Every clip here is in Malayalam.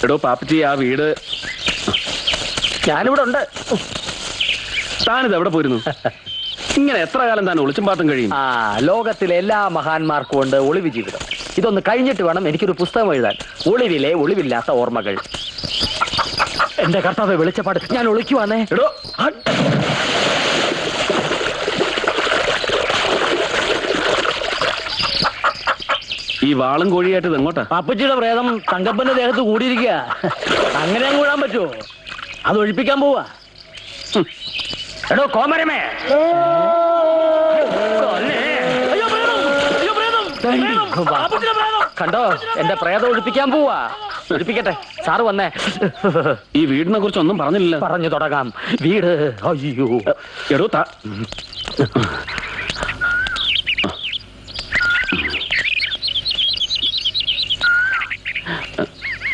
എടോ പാപ്പച്ചി, ആ വീട് ഞാനിവിടെ ഉണ്ട്. താനിത് എവിടെ പോയിരുന്നു? ഇങ്ങനെ എത്ര കാലം താൻ ഒളിച്ചും പാത്തും കഴിയും? ലോകത്തിലെ എല്ലാ മഹാന്മാർക്കും ഉണ്ട് ഒളിവ് ജീവിതം. ഇതൊന്ന് കഴിഞ്ഞിട്ട് വേണം എനിക്കൊരു പുസ്തകം എഴുതാൻ. ഒളിവിലെ ഒളിവില്ലാത്ത ഓർമ്മകൾ. എന്റെ കർത്താവേ, വെളിച്ചപ്പാട്, ഞാൻ ഒളിക്കുവാന്നേ. എടോ, ഈ വാളും കോഴിയായിട്ട് ഇത് എങ്ങോട്ടാ? പാപ്പച്ചിയുടെ പ്രേതം തങ്കപ്പന്റെ ദേഹത്ത് കൂടിയിരിക്കുക. അങ്ങനെ അങ്ങ് കൂടാൻ പറ്റുമോ? അത് ഒഴിപ്പിക്കാൻ പോവാ. എടോ കോമരമേ, കണ്ടോ, എന്റെ പ്രേതം ഒഴിപ്പിക്കാൻ പോവാ. ഒഴിപ്പിക്കട്ടെ, സാറ് വന്നേ. ഈ വീടിനെ കുറിച്ച് ഒന്നും പറഞ്ഞില്ല. പറഞ്ഞു തുടങ്ങാം. വീട്, അയ്യോ. എടോ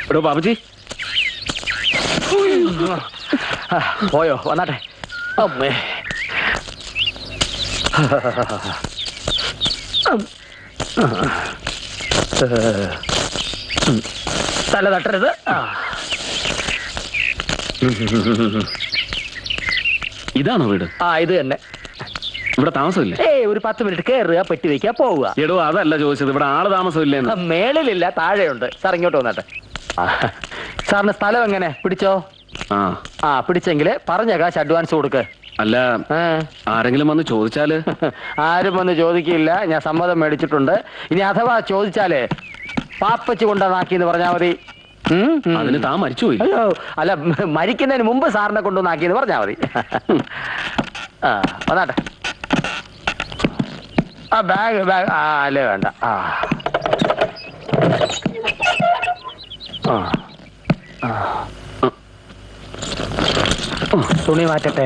എടോ പാപ്പച്ചി, പോയോ? വന്നാട്ടെ. അമ്മേ, തല തട്ടരുത്. ഇതാണോ വീട്? ഇത് തന്നെ. ഇവിടെ താമസമില്ലേ? ഒരു 10 മിനിറ്റ് കയറുക, പെട്ടി വെക്കുക, പോവുക. എടോ അതല്ല ചോദിച്ചത്, ഇവിടെ ആള് താമസമില്ലേ? മേളിലില്ല, താഴെയുണ്ട്. സാർ ഇങ്ങോട്ട് വന്നാട്ടെ. സാറിന് സ്ഥലം എങ്ങനെ? പിടിച്ചോ? പിടിച്ചെങ്കില് പറഞ്ഞ കാശ് അഡ്വാൻസ് കൊടുക്ക്. അല്ല, ആരെങ്കിലും വന്ന് ചോദിച്ചാല്? ആരും വന്ന് ചോദിക്കില്ല, ഞാൻ സമ്മതം മേടിച്ചിട്ടുണ്ട്. ഇനി അഥവാ ചോദിച്ചാല് പാപ്പച്ച് കൊണ്ടുവന്നാക്കിന്ന് പറഞ്ഞാ മതി. അതിന് താൻ മരിച്ചുപോയി? അയ്യോ, അല്ല, മരിക്കുന്നതിന് മുമ്പ് സാറിനെ കൊണ്ടുവന്നാക്കിന്ന് പറഞ്ഞാ മതി. വന്നാട്ടെ. ബാഗ് അല്ലേ, വേണ്ട. തുണി മാറ്റട്ടെ?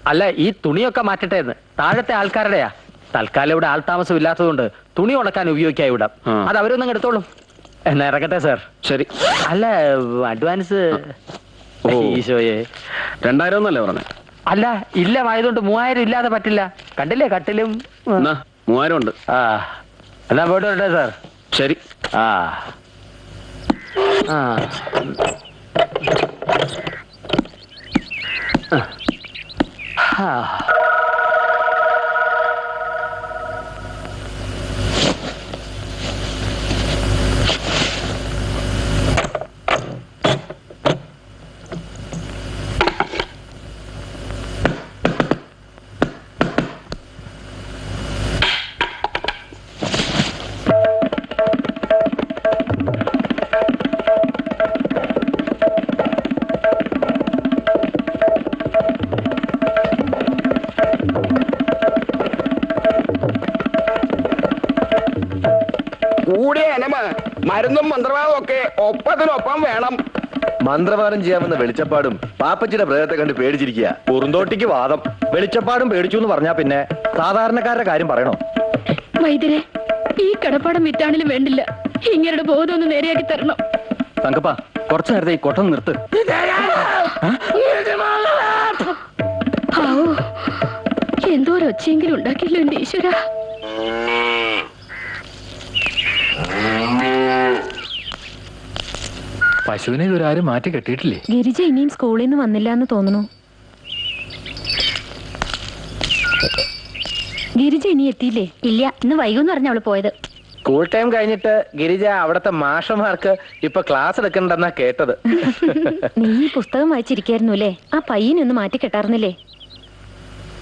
അല്ല, ഈ തുണിയൊക്കെ മാറ്റട്ടെ എന്ന്. താഴത്തെ ആൾക്കാരുടെയാ. തൽക്കാലം ഇവിടെ ആൾതാമസം ഇല്ലാത്തതുകൊണ്ട് തുണി ഉണക്കാൻ ഉപയോഗിക്കാം ഇവിടെ. അത് അവരൊന്നും എടുത്തോളും. എന്നാ ഇറക്കട്ടെ സാർ? ശരി. അല്ല, അഡ്വാൻസ് ഈശോയെ 2000 എന്നല്ലേ പറഞ്ഞേ? അല്ല, ഇല്ലമായതുകൊണ്ട് 3000 ഇല്ലാതെ പറ്റില്ല. കണ്ടില്ലേ കട്ടിലും? 3000 ഉണ്ട്. എന്നാ പോയിട്ട് വരട്ടെ സാർ? ശരി. മരുന്നും മന്ത്രവാദവും ഒക്കെ ഒപ്പത്തിനൊപ്പം വേണം. മന്ത്രവാദം ചെയ്യാമെന്ന വെളിച്ചപ്പാടും പാപ്പച്ചിയുടെ പ്രേതത്തെ കണ്ട് പേടിച്ചിരിക്കുക. കുറുന്തോട്ടിക്ക് വാദം. വെളിച്ചപ്പാടും പേടിച്ചു എന്ന് പറഞ്ഞാ പിന്നെ സാധാരണക്കാരുടെ കാര്യം പറയണോ? വൈദ്യരെ, ഈ കടപ്പാടം വിറ്റാണിലും വേണ്ടില്ല. ഇങ്ങനെ ബോധം ഒന്ന് നേരെയാക്കി തരണം. തങ്കപ്പ, കുറച്ചു നേരത്തെ ഈ കൊട്ടം നിർത്ത്. എന്തോ ഒരു ഒച്ചയെങ്കിലും ഉണ്ടാക്കിയല്ലോ എന്റെ ഈശ്വര. പശുവിനെ ഇവരാരും മാറ്റി കെട്ടിയിട്ടില്ലേ? ഗിരിജ ഇനിയും സ്കൂളിൽ നിന്ന് വന്നില്ല എന്ന് തോന്നുന്നു. ഗിരിജ ഇനി എത്തിയില്ലേ? ഇല്ല, ഇന്ന് വൈകുന്ന് പറഞ്ഞ അവള് പോയത്. സ്കൂൾ ടൈം കഴിഞ്ഞിട്ട് ഗിരിജ അവിടത്തെ മാഷന്മാർക്ക് ഇപ്പൊ ക്ലാസ് എടുക്കണ്ടെന്നാ കേട്ടത്. നീ ഈ പുസ്തകം വായിച്ചിരിക്കായിരുന്നു അല്ലേ? ആ പയ്യനൊന്ന് മാറ്റി കെട്ടാർന്നില്ലേ?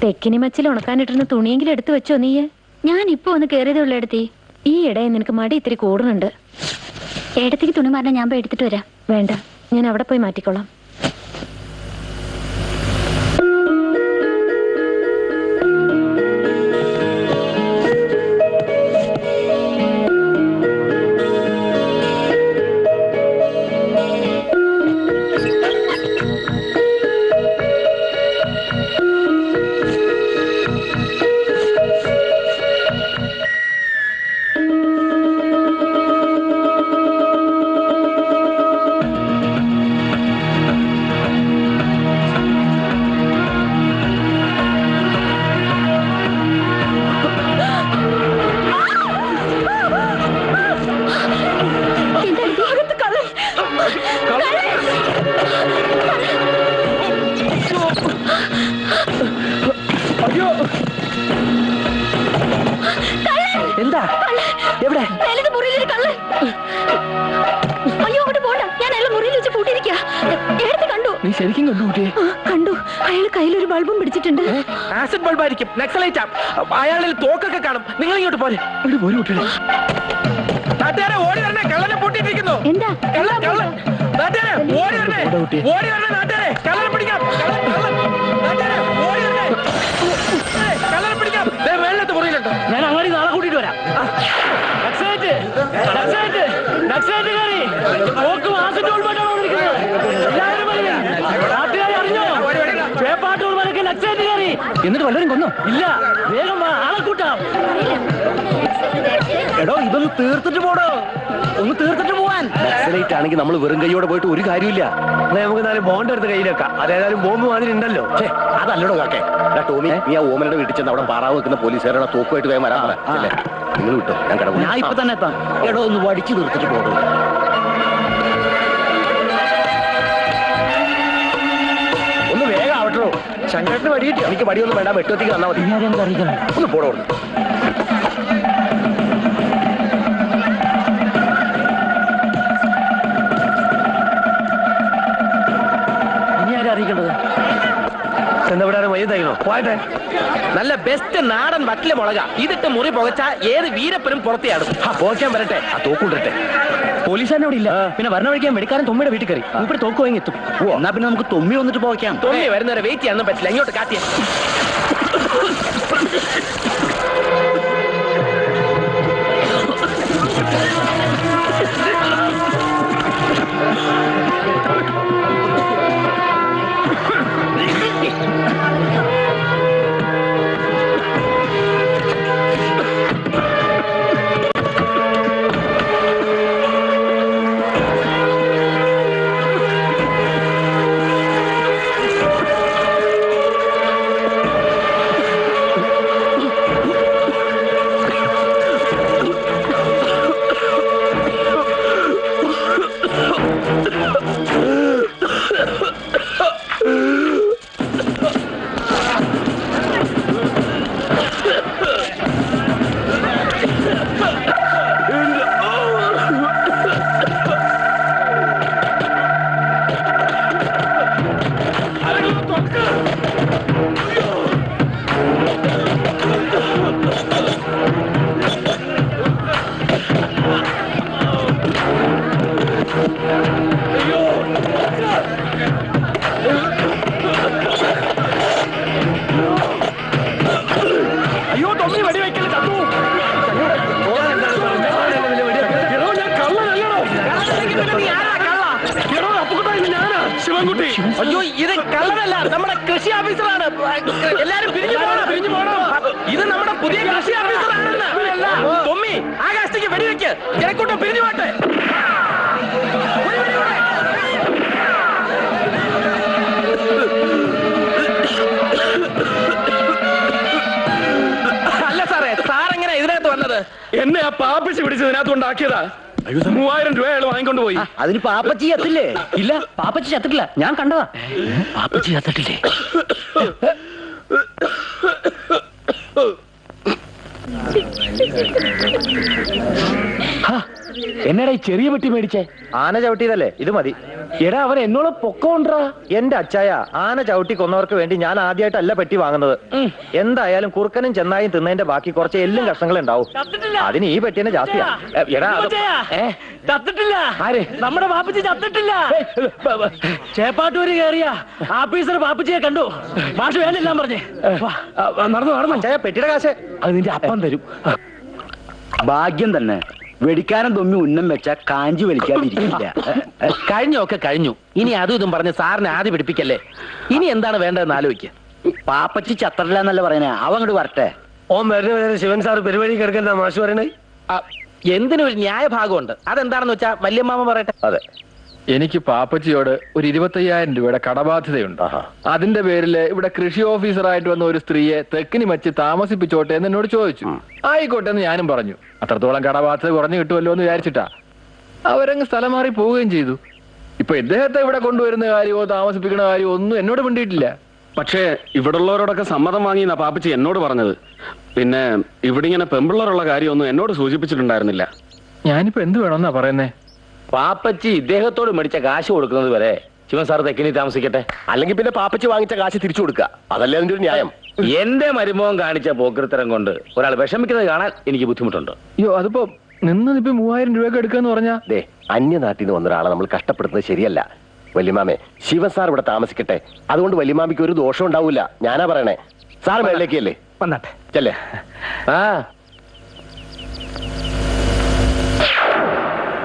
തെക്കിനി മച്ചിൽ ഉണക്കാനിട്ടിരുന്ന തുണിയെങ്കിലും എടുത്തു വെച്ചോ നീ? ഞാൻ ഇപ്പൊ ഒന്ന് കേറിയതേ ഉള്ള എടുത്തി. ഈ ഇടയിൽ നിനക്ക് മടി ഇത്തിരി കൂടുന്നുണ്ട്. ഏടത്തേക്ക് തുണി മാറാൻ ഞാൻ പോയി എടുത്തിട്ട് വരാം. വേണ്ട, ഞാൻ അവിടെ പോയി മാറ്റിക്കോളാം. അയ്യോ അങ്ങോട്ട് പോണ്ട, ഞാൻ അയാളെ മുറിയിൽ വെച്ച് പൂട്ടിയിരിക്കുക. എടുത്ത് കണ്ടു. നീ ശരിക്കും കണ്ടു കുട്ടിയെ? കണ്ടു, അയാൾ കയ്യിലൊരു ബൾബും പിടിച്ചിട്ടുണ്ട്. ആസിഡ് ബൾബ് ആയിരിക്കും, നക്സലൈറ്റ്. അയാളിൽ തോക്കൊക്കെ കാണും. നിങ്ങൾ ഇങ്ങോട്ട് പോലെ ഇവിടെ പോരും കുട്ടികളെ. നാട്ടുകാരെ ഓടി വരണേ, കള്ളനെ പൂട്ടിയിട്ടിരിക്കുന്നു. എന്താ? നാട്ടുകാരെ ഓടി വരണേ, ഓടി വരണേ നാട്ടുകാരെ, കള്ളനെ പിടിക്കാം. നാട്ടുകാരെ ഓടി വരണേ, കള്ളനെ പിടിക്കാം. വെള്ളത്ത് മുറിയിലുണ്ടോ? ഞാൻ അങ്ങോട്ട് നാളെ കൂട്ടിട്ട് വരാം. നക്സലൈറ്റ്, നക്സലൈറ്റ്, നക്സലൈറ്റ് കയറി തോക്കും ആസിഡ് ബൾബായിട്ടാണ് വന്നിരിക്കുന്നത്. എല്ലാവരും പറയും, നാട്ടുകാരെ അറിഞ്ഞോ? പേപ്പാട്ടൂർ വരയ്ക്ക് നക്സലൈറ്റ് കയറി. എന്നിട്ട് വല്ലവരും കൊന്നോ? ഇല്ല, വേഗം വാ, ആളെ കൂട്ടാം. എടോ ഇതൊന്ന് തീർത്തിട്ട് പോടോ, ഒന്ന് തീർത്തിട്ട് പോവാൻ. നക്സലൈറ്റ് ആണെങ്കിൽ നമ്മൾ വെറും കൈയോടെ പോയിട്ട് ഒരു കാര്യമില്ല. നമുക്ക് നാല് ബോണ്ട് എടുത്ത് കയ്യിലേക്കാം. അതേതായാലും ബോംബ് മാതിരി ഉണ്ടല്ലോ. അതല്ലടോ കാക്കേ. ടോമി, നീ ആ ഓമനയുടെ വീട്ടിൽ ചെന്ന് അവിടെ പാറാവ് വെക്കുന്ന പോലീസുകാരുടെ തോക്കുമായിട്ട് വേഗം വരാൻ പറ. നിങ്ങൾ വിട്ടോ, ഞാൻ കടന്നു. ഞാൻ ഇപ്പൊ തന്നെ എത്താം. എടോ ഒന്ന് വടിച്ചു തീർത്തിട്ട് പോടോ. ഒന്ന് വേഗം ആവട്ടോ. ശങ്കരന് വടി കിട്ടി. എനിക്ക് വടിയൊന്നും വേണ്ട, വെട്ടുവത്തിക്ക് തന്നാ മതി. ഒന്ന് പോടോ. ഇനി ആരും അറിയിക്കേണ്ടത്? എന്താ ഇവിടെ മയ്യ തയ്ക്കണോ? പോയട്ടെ. നല്ല ബെസ്റ്റ് നാടൻ വട്ടിലെ മുളക. ഇതിട്ട് മുറി പുകച്ച ഏത് വീരപ്പനും പുറത്തെയാടും. പോക്കാൻ വരട്ടെ, ആ തോക്കുണ്ടട്ടെ. പോലീസുകാരൻ അവിടെ ഇല്ല. പിന്നെ വരണ വഴിക്കാൻ വെടിക്കാരൻ തൊമ്മിയുടെ വീട്ടിൽ കയറി. ഇവിടെ തോക്ക് വാങ്ങി എത്തും. എന്നാ പിന്നെ നമുക്ക് തൊമ്മി വന്നിട്ട് പോകാം. തൊമ്മി വരുന്നവരെ വെയിറ്റ് ചെയ്യാനൊന്നും പറ്റില്ല. ഇങ്ങോട്ട് കാട്ടിയ അയ്യോ തൊമ്മി വെടി വെക്കല് തന്നു. ശിവൻകുട്ടി, അയ്യോ ഇത് കള്ളനല്ല, നമ്മുടെ കൃഷി ഓഫീസറാണ്. എല്ലാരും പിരിഞ്ഞു പോണം, പിരിഞ്ഞു പോണം. ഇത് നമ്മുടെ പുതിയ കൃഷി ഓഫീസറാണെന്ന്. തൊമ്മി ആകാശത്തേക്ക് വെടിവെക്ക്. ജനക്കൂട്ടം പിരിഞ്ഞു പോട്ടെ. അല്ല സാറേ, സാറെങ്ങനെ ഇതിനകത്ത് വന്നത്? എന്നെ ആ പാപ്പിച്ച് പിടിച്ചതിനകത്ത് കൊണ്ടാക്കിയതാ. 3000 രൂപ അയാൾ വാങ്ങിക്കൊണ്ട് പോയി. അതിന് പാപ്പച്ചി ചത്തില്ലേ? ഇല്ല, പാപ്പച്ചി ചത്തിട്ടില്ല, ഞാൻ കണ്ടതാ. പാപ്പച്ചി ചത്തിട്ടില്ലേ? എന്നടാ ഈ ചെറിയ പെട്ടി മേടിച്ചേ? ആന ചവിട്ടിയതല്ലേ, ഇത് മതി. എടാ അവൻ എന്നോട് പൊക്കോണ്ടാ. എന്റെ അച്ചായ, ആന ചവിട്ടി കൊന്നവർക്ക് വേണ്ടി ഞാൻ ആദ്യമായിട്ടല്ല പെട്ടി വാങ്ങുന്നത്. എന്തായാലും കുറുക്കനും ചെന്നായും തിന്നതിന്റെ ബാക്കി കുറച്ച് എല്ലും കഷ്ണങ്ങൾ ഉണ്ടാവും. അതിന് ഈ പെട്ടി തന്നെ ജാസ്തിയാ. എടാ ചത്തിട്ടില്ല. ആര്? നമ്മുടെ പാപ്പച്ചി ചത്തിട്ടില്ല. ചേപ്പാട്ടൂര് കയറിയ ആഫീസർ പാപ്പച്ചിയെ കണ്ടു. ഭാഷ വേണ്ടില്ല പറഞ്ഞേ. നടന്നു നടന്നു. അച്ചായ, പെട്ടിയുടെ കാശ് അത് നിന്റെ അപ്പം തരും. ഭാഗ്യം തന്നെ, വെടിക്കാരൻ തൊമ്മി ഉന്നം വെച്ച കാഞ്ചി വലിക്കാതിരിക്കില്ല. കഴിഞ്ഞൊക്കെ കഴിഞ്ഞു. ഇനി അതും ഇതും പറഞ്ഞ് സാറിനെ ആദ്യം പിടിപ്പിക്കല്ലേ. ഇനി എന്താണ് വേണ്ടതെന്ന് ആലോചിക്കുക. പാപ്പച്ചി ചത്തറില്ല എന്നല്ല പറയുന്നേ, അവ അങ്ങോട്ട് വരട്ടെ. ഓൻ വരുന്ന ശിവൻ സാർ പരിപാടി കിടക്കുന്ന മാഷ് പറയണേ. എന്തിനൊരു ന്യായഭാഗമുണ്ട്. അതെന്താണെന്ന് വെച്ചാ വല്യമ്മാമ പറയട്ടെ. അതെ, എനിക്ക് പാപ്പച്ചിയോട് ഒരു 25,000 രൂപയുടെ കടബാധ്യതയുണ്ട്. അതിന്റെ പേരില് ഇവിടെ കൃഷി ഓഫീസറായിട്ട് വന്ന ഒരു സ്ത്രീയെ തെക്കിനി മച്ച് താമസിപ്പിച്ചോട്ടെ എന്ന് എന്നോട് ചോദിച്ചു. ആയിക്കോട്ടെ എന്ന് ഞാനും പറഞ്ഞു. അത്രത്തോളം കടബാധ്യത കുറഞ്ഞു കിട്ടുമല്ലോ എന്ന് വിചാരിച്ചിട്ടാ. അവരങ്ങ് സ്ഥലം മാറി പോവുകയും ചെയ്തു. ഇപ്പൊ ഇദ്ദേഹത്തെ ഇവിടെ കൊണ്ടുവരുന്ന കാര്യമോ താമസിപ്പിക്കുന്ന കാര്യമോ ഒന്നും എന്നോട് മിണ്ടിയിട്ടില്ല. പക്ഷേ ഇവിടെ ഉള്ളവരോടൊക്കെ സമ്മതം വാങ്ങിയെന്നാ പാപ്പച്ചി എന്നോട് പറഞ്ഞത്. പിന്നെ ഇവിടെ ഇങ്ങനെ പെമ്പിള്ളറുള്ള കാര്യമൊന്നും എന്നോട് സൂചിപ്പിച്ചിട്ടുണ്ടായിരുന്നില്ല. ഞാനിപ്പോ എന്ത് വേണമെന്നാ പറയുന്നേ? പാപ്പച്ചി ഇദ്ദേഹത്തോട് മേടിച്ച കാശ് കൊടുക്കുന്നത് വരെ ശിവൻ സാർ തെക്കിനി താമസിക്കട്ടെ. അല്ലെങ്കിൽ പിന്നെ പാപ്പച്ചി വാങ്ങിച്ച കാശ് തിരിച്ചു കൊടുക്കുക, അതല്ലേ അതിന്റെ ഒരു ന്യായം. എന്റെ മരുമോൻ കാണിച്ച പോക്കൃത്തരം കൊണ്ട് ഒരാൾ വിഷമിക്കുന്നത് കാണാൻ എനിക്ക് ബുദ്ധിമുട്ടുണ്ട്. അയ്യോ അതിപ്പോ നിന്നിപ്പോ 3000 രൂപയൊക്കെ എടുക്കാന്ന് പറഞ്ഞാ ദേ, അന്യനാട്ടിൽ നിന്ന് വന്ന ഒരാളെ നമ്മൾ കഷ്ടപ്പെടുന്നത് ശരിയല്ല. വല്യമാമേ, ശിവൻ സാർ ഇവിടെ താമസിക്കട്ടെ, അതുകൊണ്ട് വല്യമാമിക്ക് ഒരു ദോഷം ഉണ്ടാവൂല. ഞാനാ പറയണേ. സാർ മേളിലേക്കല്ലേ? വന്നാട്ടെ. ചെല്ലേ. ആ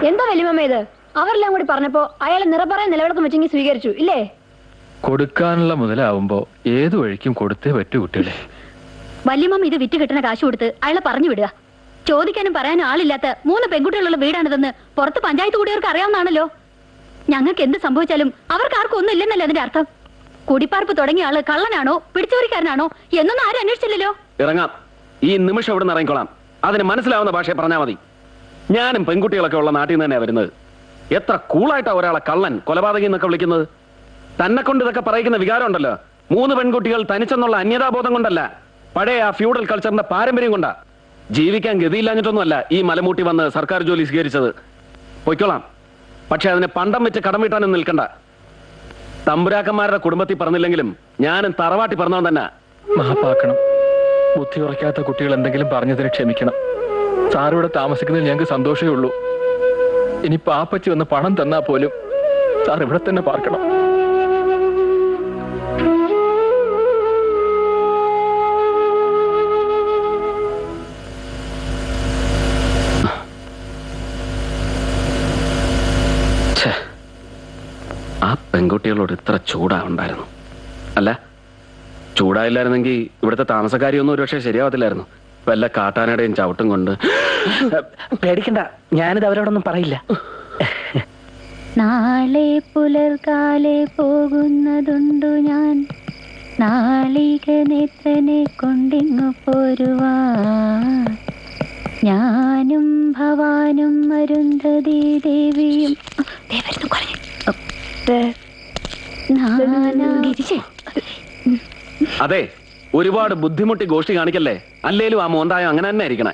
എന്താ വലിയമ്മ ഇത്? അവരെല്ലാം കൂടി പറഞ്ഞപ്പോ അയാളെ നിറപറയാൻ നിലവിളക്കം വെച്ചെങ്കിൽ സ്വീകരിച്ചു ഇല്ലേ? കൊടുക്കാനുള്ള മുതലാവുമ്പോ ഏതു വഴിക്കും കൊടുത്തേ പറ്റൂ കുട്ടികളെ. വല്യമ്മ ഇത് വിറ്റ് കിട്ടുന്ന കാശ് കൊടുത്ത് അയാളെ പറഞ്ഞു വിടുക. ചോദിക്കാനും പറയാനും ആളില്ലാത്ത 3 പെൺകുട്ടികളുള്ള വീടാണിതെന്ന് പുറത്ത് പഞ്ചായത്ത് കൂടിയവർക്ക് അറിയാവുന്നതാണല്ലോ. ഞങ്ങൾക്ക് എന്ത് സംഭവിച്ചാലും അവർക്ക് ആർക്കും ഒന്നും ഇല്ലെന്നല്ലേ അതിന്റെ അർത്ഥം. കുടിപ്പാർപ്പ് തുടങ്ങിയ ആള് കള്ളനാണോ പിടിച്ചോറിക്കാരനാണോ എന്നൊന്നും ആരും അന്വേഷിച്ചില്ലല്ലോ. ഇറങ്ങാം, ഈ നിമിഷം ഇവിടെ നിന്ന് ഇറങ്ങിക്കോളാം. അതിന് മനസ്സിലാവുന്ന ഭാഷയെ പറഞ്ഞാൽ മതി. ഞാനും പെൺകുട്ടികളൊക്കെ ഉള്ള നാട്ടിൽ നിന്ന് തന്നെയാ വരുന്നത്. എത്ര കൂളായിട്ടാ ഒരാളെ കള്ളൻ കൊലപാതകി എന്നൊക്കെ വിളിക്കുന്നത്. തന്നെ കൊണ്ട് ഇതൊക്കെ പറയിക്കുന്ന വികാരം ഉണ്ടല്ലോ. 3 പെൺകുട്ടികൾ തനിച്ചെന്നുള്ള അന്യതാബോധം കൊണ്ടല്ല, പഴയ ആ ഫ്യൂഡൽ കൾച്ചറിന്റെ പാരമ്പര്യം കൊണ്ടാ. ജീവിക്കാൻ ഗതിയില്ലാഞ്ഞിട്ടൊന്നുമല്ല ഈ മലമൂട്ടി വന്ന് സർക്കാർ ജോലി സ്വീകരിച്ചത്. പൊയ്ക്കോളാം, പക്ഷെ അതിനെ പണ്ടം വെച്ച് കടം വീട്ടാനൊന്നും നിൽക്കണ്ട. തമ്പുരാക്കന്മാരുടെ കുടുംബത്തിൽ പറഞ്ഞില്ലെങ്കിലും ഞാനും തറവാട്ടി പറഞ്ഞവൻ തന്നെ. മാപ്പാക്കണം. ബുദ്ധി ഉറക്കാത്ത കുട്ടികൾ എന്തെങ്കിലും പറഞ്ഞതിന് ക്ഷമിക്കണം. സാറിവിടെ താമസിക്കുന്നതിൽ ഞങ്ങൾക്ക് സന്തോഷമേ ഉള്ളൂ. ഇനി പാപ്പച്ചി വന്ന് പണം തന്നാ പോലും സാർ ഇവിടെ തന്നെ പാർക്കണം. ആ പെൺകുട്ടികളോട് ഇത്ര ചൂടാ ഉണ്ടായിരുന്നു. അല്ല, ചൂടായില്ലായിരുന്നെങ്കിൽ ഇവിടുത്തെ താമസക്കാരിയൊന്നും ഒരുപക്ഷെ ശരിയാവത്തില്ലായിരുന്നു. വല്ല കാട്ടാനയുടെയും ചവിട്ടും കൊണ്ട്. പേടിക്കണ്ട, ഞാനിത് അവരോടൊന്നും പറയില്ല. നാളെ പുലർകാലെ പോകുന്നതുണ്ടു ഞാൻ, നാളിക നേത്രനെ കൊണ്ടിങ്ങു പോരുവാ. ഞാനും ഭവാനും അരുന്ധതി ദേവിയും അതെ, ഒരുപാട് ബുദ്ധിമുട്ടി ഗോഷ്ടി കാണിക്കല്ലേ. അല്ലേലും ആ മോന്തായം അങ്ങനെ തന്നെ ഇരിക്കണേ.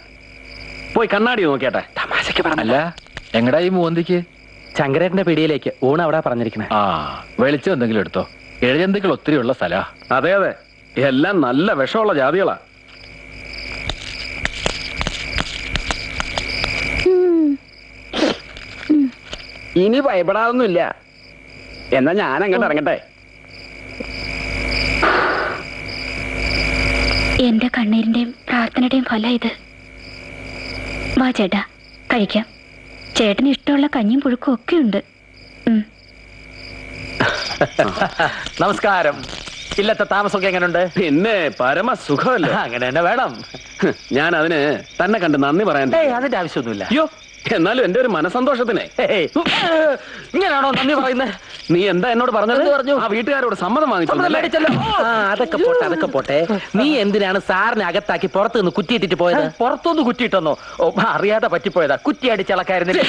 പോയി കണ്ണാടി നോക്കിയാട്ടെ. തമാശക്ക് പറഞ്ഞല്ല. അല്ല, എങ്ങടാ ഈ മോന്തിക്ക്? ശങ്കരേട്ടന്റെ പിടിയിലേക്ക് ഊണ് അവിടെ പറഞ്ഞിരിക്കണേ. ആ, വെളിച്ചം എന്തെങ്കിലും എടുത്തോ. ഇഴജന്തുക്കൾ ഒത്തിരി ഉള്ള സ്ഥലാ. അതെ അതെ, എല്ലാം നല്ല വിഷമുള്ള ജാതികളാ. ഇനി ഭയപ്പെടാതൊന്നുമില്ല. എന്നാ ഞാൻ അങ്ങോട്ട് ഇറങ്ങട്ടെ. എന്റെ കണ്ണീരിന്റെയും പ്രാർത്ഥനയുടെയും ഫലം ഇത്. വാ ചേട്ടാ, കഴിക്കാം. ചേട്ടന് ഇഷ്ടമുള്ള കഞ്ഞിയും പുഴുക്കും ഒക്കെ ഉണ്ട്. നമസ്കാരം. ഇല്ലത്തെ താമസമൊക്കെ എങ്ങനെയുണ്ട്? പിന്നെ പരമസുഖമല്ലേ. അങ്ങനെ തന്നെ വേണം. ഞാൻ അതിന് തന്നെ കണ്ട് നന്ദി പറയാൻ. അതിന്റെ ആവശ്യമൊന്നുമില്ല. അയ്യോ, എന്നാലും എന്റെ ഒരു മനസന്തോഷത്തിനെ. ഇങ്ങനെയാണോ നന്ദി പറയുന്നത്? നീ എന്താ എന്നോട് പറഞ്ഞത്? പറഞ്ഞു. ആ വീട്ടുകാരോട് സമ്മതം വാങ്ങിച്ചല്ലോ. അതൊക്കെ പോട്ടെ, അതൊക്കെ പോട്ടെ. നീ എന്തിനാണ് സാറിനെ അകത്താക്കി പുറത്തു നിന്ന് കുറ്റിയിട്ടിട്ട് പോയത്? പുറത്തുനിന്ന് കുറ്റിയിട്ടെന്നോ? അറിയാതെ പറ്റിപ്പോയതാ. കുറ്റി അടിച്ചളക്കായിരുന്നില്ല.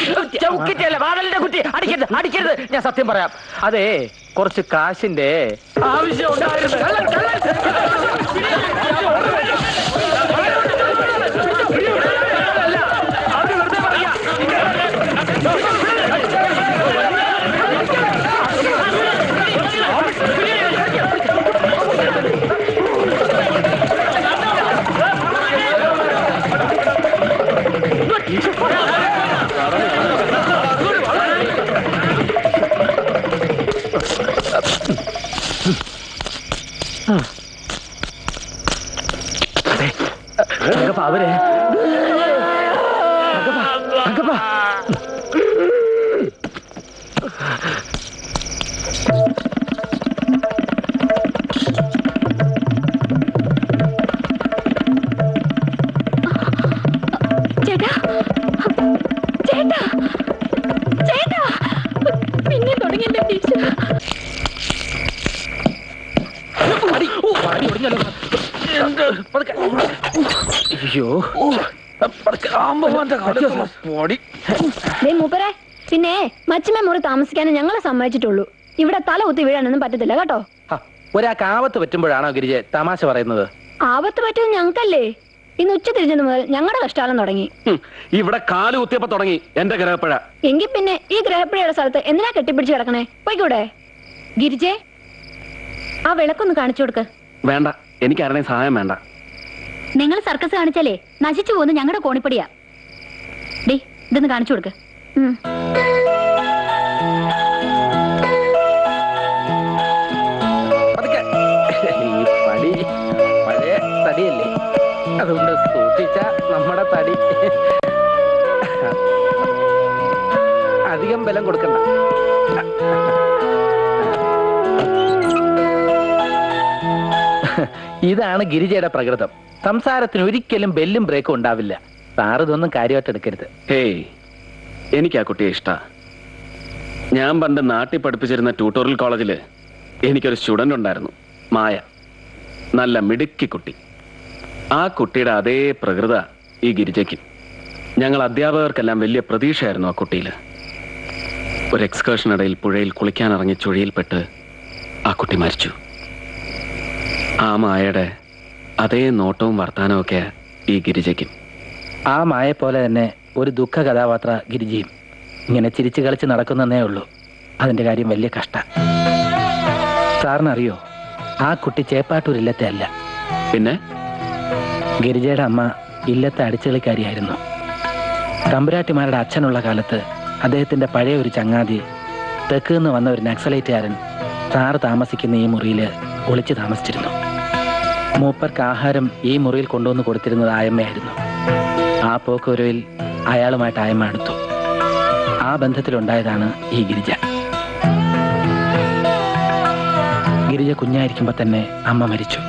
വാടലിന്റെ കുറ്റി അടിക്കരുത്, അടിക്കരുത്. ഞാൻ സത്യം പറയാം, അതെ കുറച്ച് കാശിന്റെ ആവശ്യം ഉണ്ടായിരുന്നു. അവര് ചേട്ടാ, ചേട്ടാ, ചേട്ടാ, പിന്നെ തുടങ്ങി എന്റെ ടീച്ചർ. അയ്യോ, മൂപ്പരെ, പിന്നെ മച്ചിമ മുറി താമസിക്കാനും ഞങ്ങളെ സമ്മതിച്ചിട്ടുള്ളൂ. ഇവിടെ തല കുത്തി വീഴാനൊന്നും പറ്റത്തില്ല കേട്ടോ. ഒരാൾക്ക് ആപത്ത് പറ്റുമ്പോഴാണോ ഗിരിജെ തമാശ പറയുന്നത്? ആപത്ത് പറ്റുന്നത് ഞങ്ങൾക്കല്ലേ. ഇന്ന് ഉച്ച തിരിഞ്ഞത് മുതൽ ഞങ്ങളുടെ കഷ്ടാലം തുടങ്ങി. ഇവിടെ കാല് കുത്തിയപ്പോ തുടങ്ങി എന്റെ ഗ്രഹപ്പഴ. എങ്കിൽ പിന്നെ ഈ ഗ്രഹപ്പഴയുടെ സ്ഥലത്ത് എന്തിനാ കെട്ടിപ്പിടിച്ച് കിടക്കണേ? പോയിക്കൂടെ? ഗിരിജെ, ആ വിളക്കൊന്ന് കാണിച്ചു കൊടുക്ക. വേണ്ട, എനിക്ക് ആരുടെയും സഹായം വേണ്ട. നിങ്ങൾ സർക്കസ് കാണിച്ചാലേ നശിച്ചു പോകുന്ന ഞങ്ങളുടെ കോണിപ്പടിയാ. ഡേ, ഇതൊന്ന് കാണിച്ചു കൊടുക്ക. ഈ പടി പഴയ തടിയല്ലേ, അതുകൊണ്ട് സൂക്ഷിച്ച നമ്മുടെ തടി അധികം ബലം കൊടുക്കണ്ട. ഇതാണ് ഗിരിജയുടെ പ്രകൃതം. സംസാരത്തിന് ഒരിക്കലും ബെല്ലും ബ്രേക്കും ഉണ്ടാവില്ല. സാറ് ഇതൊന്നും കാര്യമായിട്ട് എടുക്കരുത്. ഹേയ്, എനിക്ക് ആ കുട്ടിയെ ഇഷ്ടാ. ഞാൻ പണ്ട് നാട്ടിൽ പഠിപ്പിച്ചിരുന്ന ട്യൂട്ടോറിയൽ കോളേജില് എനിക്കൊരു സ്റ്റുഡന്റ് ഉണ്ടായിരുന്നു, മായ. നല്ല മിടുക്കി കുട്ടി. ആ കുട്ടിയുടെ അതേ പ്രകൃത ഈ ഗിരിജയ്ക്കും. ഞങ്ങൾ അധ്യാപകർക്കെല്ലാം വലിയ പ്രതീക്ഷയായിരുന്നു ആ കുട്ടിയിൽ. ഒരു എക്സ്കർഷനിടയിൽ പുഴയിൽ കുളിക്കാനിറങ്ങി ചുഴിയിൽപ്പെട്ട് ആ കുട്ടി മരിച്ചു. ആ മായയുടെ അതേ നോട്ടവും വർത്താനവും ഒക്കെ ഈ ഗിരിജയ്ക്കും. ആ മായ പോലെ തന്നെ ഒരു ദുഃഖ കഥാപാത്ര ഗിരിജയും. ഇങ്ങനെ ചിരിച്ചു കളിച്ച് നടക്കുന്നേ ഉള്ളൂ. അതിന്റെ കാര്യം വലിയ കഷ്ട. സാറിനറിയോ, ആ കുട്ടി ചേപ്പാട്ടൂർ ഇല്ലത്തെ അല്ല. പിന്നെ ഗിരിജയുടെ അമ്മ ഇല്ലത്തെ അടിച്ചുകളിക്കാരിയായിരുന്നു. തമ്പുരാട്ടിമാരുടെ അച്ഛനുള്ള കാലത്ത് അദ്ദേഹത്തിന്റെ പഴയ ഒരു ചങ്ങാതി തെക്ക് നിന്ന് വന്ന ഒരു നക്സലൈറ്റുകാരൻ സാറ് താമസിക്കുന്ന ഈ മുറിയിൽ ഒളിച്ചു താമസിച്ചിരുന്നു. മൂപ്പർക്ക് ആഹാരം ഈ മുറിയിൽ കൊണ്ടുവന്ന് കൊടുത്തിരുന്നത് ആയമ്മയായിരുന്നു. ആ പോക്കൊരുവിൽ അയാളുമായിട്ട് ആയമ്മ അടുത്തു. ആ ബന്ധത്തിലുണ്ടായതാണ് ഈ ഗിരിജ. ഗിരിജ കുഞ്ഞായിരിക്കുമ്പോ തന്നെ അമ്മ മരിച്ചു.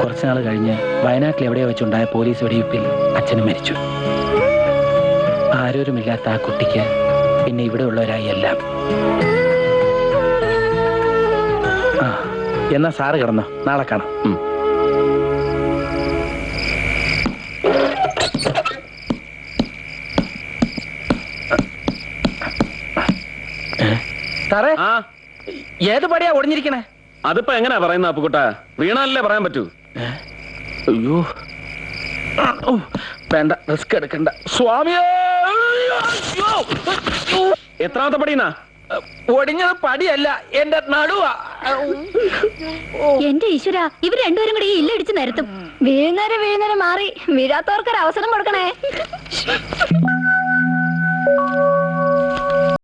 കുറച്ചുനാൾ കഴിഞ്ഞ് വയനാട്ടിൽ എവിടെയോ വെച്ചുണ്ടായ പോലീസ് വെടിവെപ്പിൽ അച്ഛനും മരിച്ചു. ആരോരുമില്ലാത്ത ആ കുട്ടിക്ക് പിന്നെ ഇവിടെ ഉള്ളവരായി എല്ലാം. ആ, എന്നാ സാറ് കിടന്നോ, നാളെ കാണാം. സാറേ, ആ, ഏത് പടിയാ ഒടിഞ്ഞിരിക്കണേ? അതിപ്പോ എങ്ങനെയാ പറയുന്ന അപ്പുക്കുട്ട? വീണാലല്ലേ പറയാൻ പറ്റൂ. അയ്യോ, ഓ, വേണ്ട, റിസ്ക് എടുക്കണ്ട. സ്വാമിയേ, എത്രാമത്തെ പടിയുന്നാ? ഒടിഞ്ഞത് പടിയല്ല, എന്റെ നടുവാ. എന്റെ ഈശ്വര, ഇവർ രണ്ടുപേരും കൂടി ഈ ഇല്ലടിച്ച് നിരത്തും. വീഴുന്നേരം മാറി വീഴാത്തവർക്കൊരു അവസരം കൊടുക്കണേ.